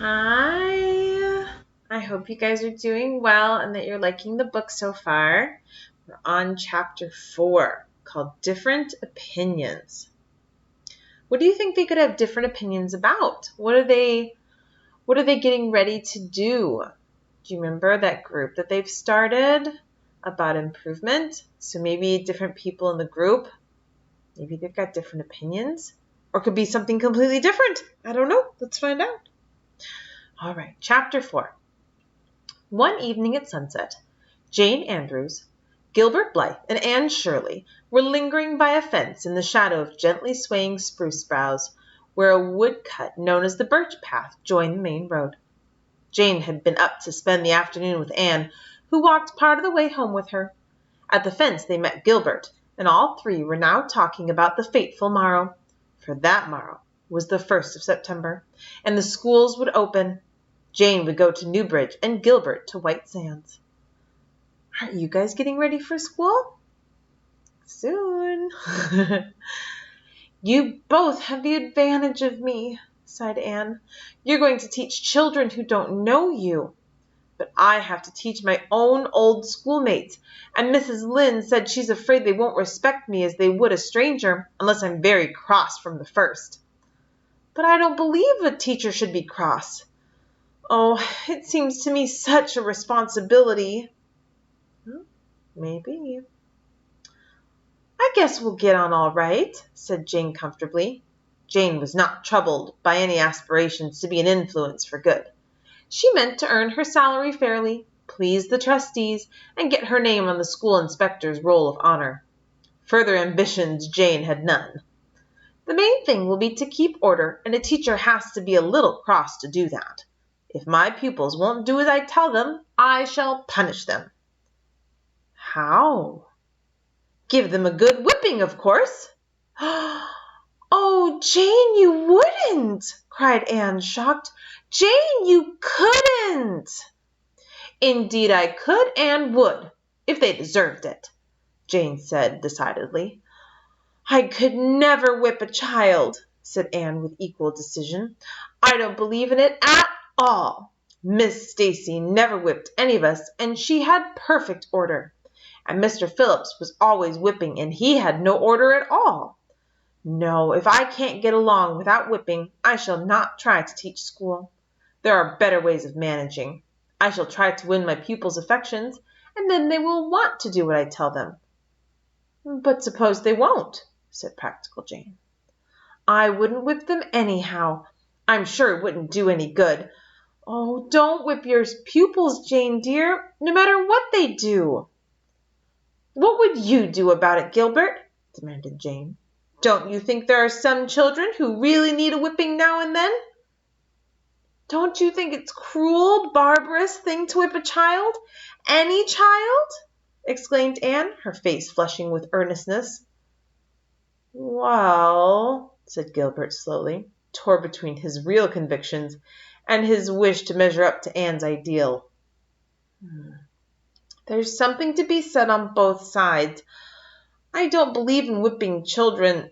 Hi. I hope you guys are doing well and that you're liking the book so far. We're on chapter 4 called Different Opinions. What do you think they could have different opinions about? What are they getting ready to do? Do you remember that group that they've started about improvement? So maybe different people in the group, maybe they've got different opinions, or it could be something completely different. I don't know. Let's find out. All right, chapter 4. One evening at sunset, Jane Andrews, Gilbert Blythe, and Anne Shirley were lingering by a fence in the shadow of gently swaying spruce boughs, where a woodcut known as the birch path joined the main road. Jane had been up to spend the afternoon with Anne, who walked part of the way home with her. At the fence they met Gilbert, and all three were now talking about the fateful morrow, for that morrow was the 1st of September, and the schools would open. Jane would go to Newbridge and Gilbert to White Sands. Aren't you guys getting ready for school? Soon. You both have the advantage of me, sighed Anne. You're going to teach children who don't know you. But I have to teach my own old schoolmates, and Mrs. Lynde said she's afraid they won't respect me as they would a stranger, unless I'm very cross from the first. But I don't believe a teacher should be cross. Oh, it seems to me such a responsibility. Maybe. I guess we'll get on all right, said Jane comfortably. Jane was not troubled by any aspirations to be an influence for good. She meant to earn her salary fairly, please the trustees, and get her name on the school inspector's roll of honor. Further ambitions Jane had none. The main thing will be to keep order, and a teacher has to be a little cross to do that. If my pupils won't do as I tell them, I shall punish them. How? Give them a good whipping, of course. Oh, Jane, you wouldn't, cried Anne, shocked. Jane, you couldn't. Indeed I could and would, if they deserved it, Jane said decidedly. I could never whip a child, said Anne with equal decision. I don't believe in it at all. Miss Stacy never whipped any of us, and she had perfect order. And Mr. Phillips was always whipping, and he had no order at all. No, if I can't get along without whipping, I shall not try to teach school. There are better ways of managing. I shall try to win my pupils' affections, and then they will want to do what I tell them. But suppose they won't, said practical Jane. I wouldn't whip them anyhow. I'm sure it wouldn't do any good. Oh, don't whip your pupils, Jane dear, no matter what they do. What would you do about it, Gilbert? Demanded Jane. Don't you think there are some children who really need a whipping now and then? Don't you think it's cruel, barbarous thing to whip a child? Any child? Exclaimed Anne, her face flushing with earnestness. Well, said Gilbert slowly, torn between his real convictions and his wish to measure up to Anne's ideal. There's something to be said on both sides. I don't believe in whipping children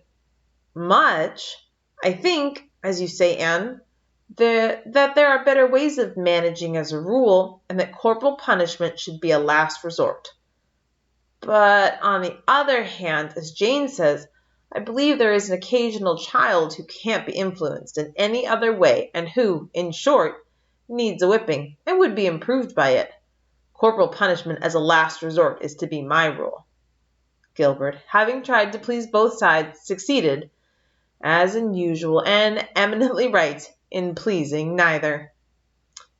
much. I think, as you say, Anne, that there are better ways of managing as a rule, and that corporal punishment should be a last resort. But on the other hand, as Jane says, I believe there is an occasional child who can't be influenced in any other way, and who, in short, needs a whipping, and would be improved by it. Corporal punishment as a last resort is to be my rule. Gilbert, having tried to please both sides, succeeded, as usual, and eminently right, in pleasing neither.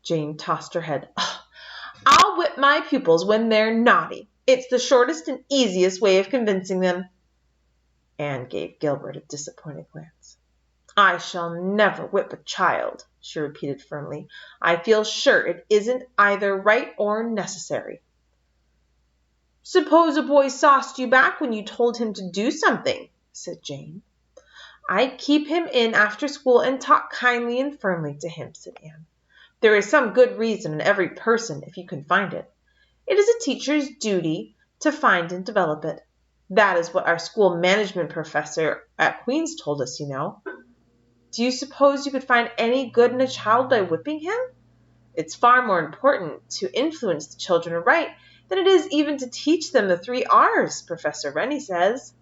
Jane tossed her head. Oh, I'll whip my pupils when they're naughty. It's the shortest and easiest way of convincing them. Anne gave Gilbert a disappointed glance. I shall never whip a child, she repeated firmly. I feel sure it isn't either right or necessary. Suppose a boy sauced you back when you told him to do something, said Jane. I'd keep him in after school and talk kindly and firmly to him, said Anne. There is some good reason in every person if you can find it. It is a teacher's duty to find and develop it. That is what our school management professor at Queen's told us, you know. Do you suppose you could find any good in a child by whipping him? It's far more important to influence the children aright than it is even to teach them the 3 R's, Professor Rennie says.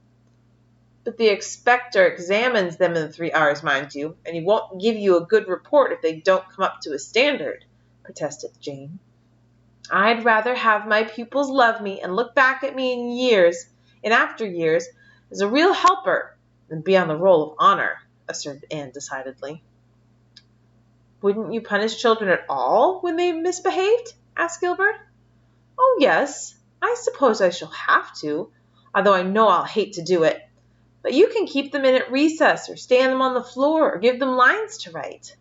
But the inspector examines them in the 3 R's, mind you, and he won't give you a good report if they don't come up to his standard, protested Jane. I'd rather have my pupils love me and look back at me in after years, as a real helper than be on the roll of honor, asserted Anne decidedly. Wouldn't you punish children at all when they misbehaved? Asked Gilbert. Oh, yes, I suppose I shall have to, although I know I'll hate to do it. But you can keep them in at recess, or stand them on the floor, or give them lines to write.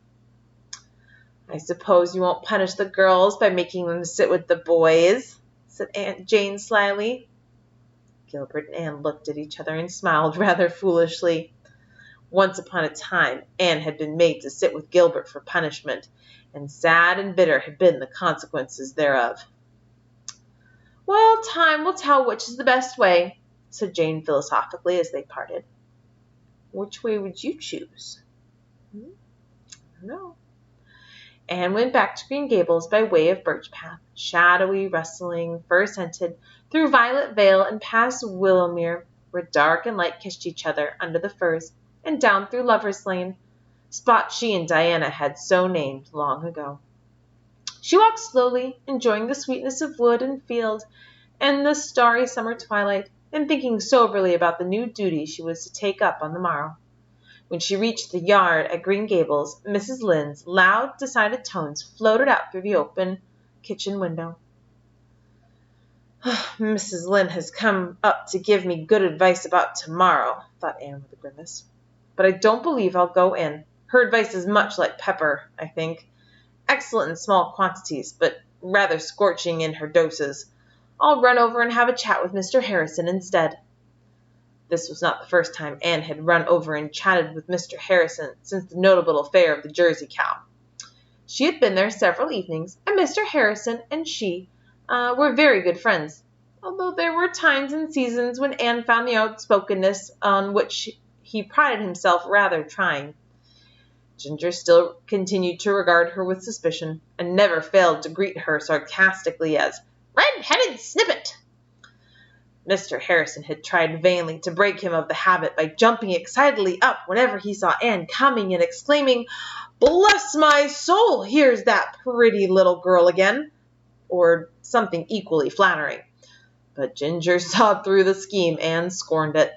I suppose you won't punish the girls by making them sit with the boys, said Aunt Jane slyly. Gilbert and Anne looked at each other and smiled rather foolishly. Once upon a time, Anne had been made to sit with Gilbert for punishment, and sad and bitter had been the consequences thereof. Well, time will tell which is the best way, said Jane philosophically as they parted. Which way would you choose? I don't know. Anne went back to Green Gables by way of Birch Path, shadowy, rustling, fir-scented, through Violet Vale and past Willowmere, where dark and light kissed each other under the firs, and down through Lover's Lane, spot she and Diana had so named long ago. She walked slowly, enjoying the sweetness of wood and field and the starry summer twilight, and thinking soberly about the new duty she was to take up on the morrow. When she reached the yard at Green Gables, Mrs. Lynde's loud, decided tones floated out through the open kitchen window. Mrs. Lynde has come up to give me good advice about tomorrow, thought Anne with a grimace. But I don't believe I'll go in. Her advice is much like pepper, I think. Excellent in small quantities, but rather scorching in her doses. I'll run over and have a chat with Mr. Harrison instead. This was not the first time Anne had run over and chatted with Mr. Harrison since the notable affair of the Jersey cow. She had been there several evenings, and Mr. Harrison and she were very good friends, although there were times and seasons when Anne found the outspokenness on which he prided himself rather trying. Ginger still continued to regard her with suspicion, and never failed to greet her sarcastically as "red-headed snippet." Mr. Harrison had tried vainly to break him of the habit by jumping excitedly up whenever he saw Anne coming and exclaiming, "Bless my soul, here's that pretty little girl again," or something equally flattering. But Ginger saw through the scheme and scorned it.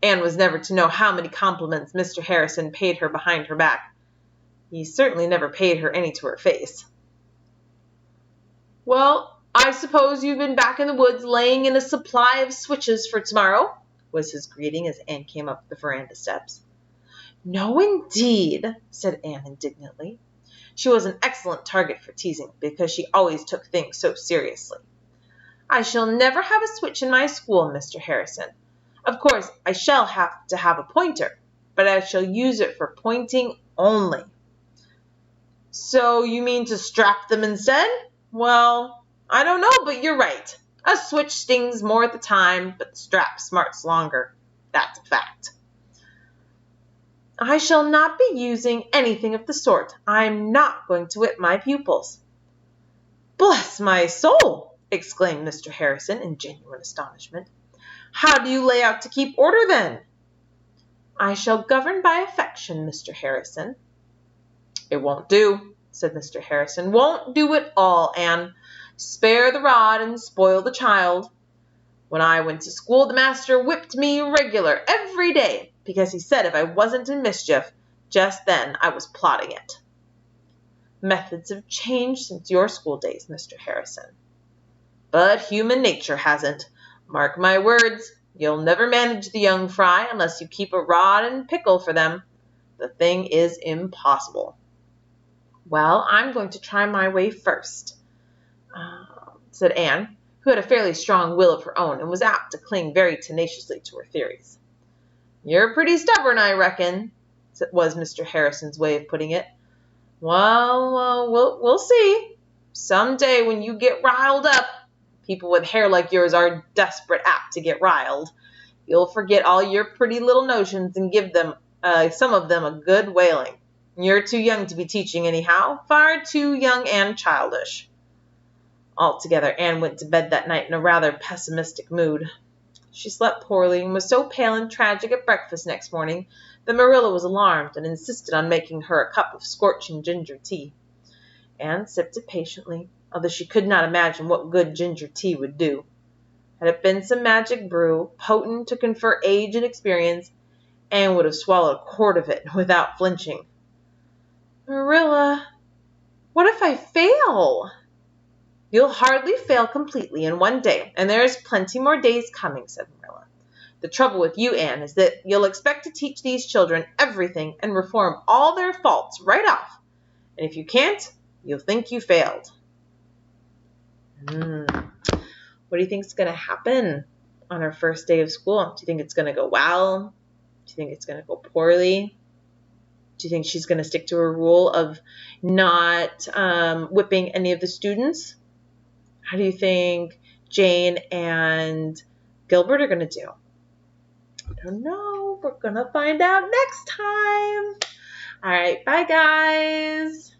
Anne was never to know how many compliments Mr. Harrison paid her behind her back. He certainly never paid her any to her face. "Well, I suppose you've been back in the woods laying in a supply of switches for tomorrow," was his greeting as Anne came up the veranda steps. "No, indeed," said Anne indignantly. She was an excellent target for teasing, because she always took things so seriously. "I shall never have a switch in my school, Mr. Harrison. Of course, I shall have to have a pointer, but I shall use it for pointing only." "So you mean to strap them instead? Well, I don't know, but you're right. A switch stings more at the time, but the strap smarts longer. That's a fact." "I shall not be using anything of the sort. I'm not going to whip my pupils." "Bless my soul!" exclaimed Mr. Harrison in genuine astonishment. "How do you lay out to keep order, then?" "I shall govern by affection, Mr. Harrison." "It won't do," said Mr. Harrison. "Won't do at all, Anne. Spare the rod and spoil the child. When I went to school, the master whipped me regular every day, because he said if I wasn't in mischief just then I was plotting it." "Methods have changed since your school days, Mr. Harrison." "But human nature hasn't. Mark my words, you'll never manage the young fry unless you keep a rod and pickle for them. The thing is impossible." "Well, I'm going to try my way first," said Anne, who had a fairly strong will of her own and was apt to cling very tenaciously to her theories. "You're pretty stubborn, I reckon," was Mr. Harrison's way of putting it. "Well, we'll see. Some day when you get riled up, people with hair like yours are desperate apt to get riled, you'll forget all your pretty little notions and give them some of them a good whaling. You're too young to be teaching anyhow, far too young and childish. Altogether, Anne went to bed that night in a rather pessimistic mood. She slept poorly and was so pale and tragic at breakfast next morning that Marilla was alarmed and insisted on making her a cup of scorching ginger tea. Anne sipped it patiently, although she could not imagine what good ginger tea would do. Had it been some magic brew, potent to confer age and experience, Anne would have swallowed a quart of it without flinching. Marilla, what if I fail? You'll hardly fail completely in one day, and there's plenty more days coming, said Marilla. The trouble with you, Anne, is that you'll expect to teach these children everything and reform all their faults right off. And if you can't, you'll think you failed. What do you think is going to happen on our first day of school? Do you think it's going to go well? Do you think it's going to go poorly? Do you think she's going to stick to her rule of not whipping any of the students? How do you think Jane and Gilbert are going to do? I don't know. We're going to find out next time. All right. Bye, guys.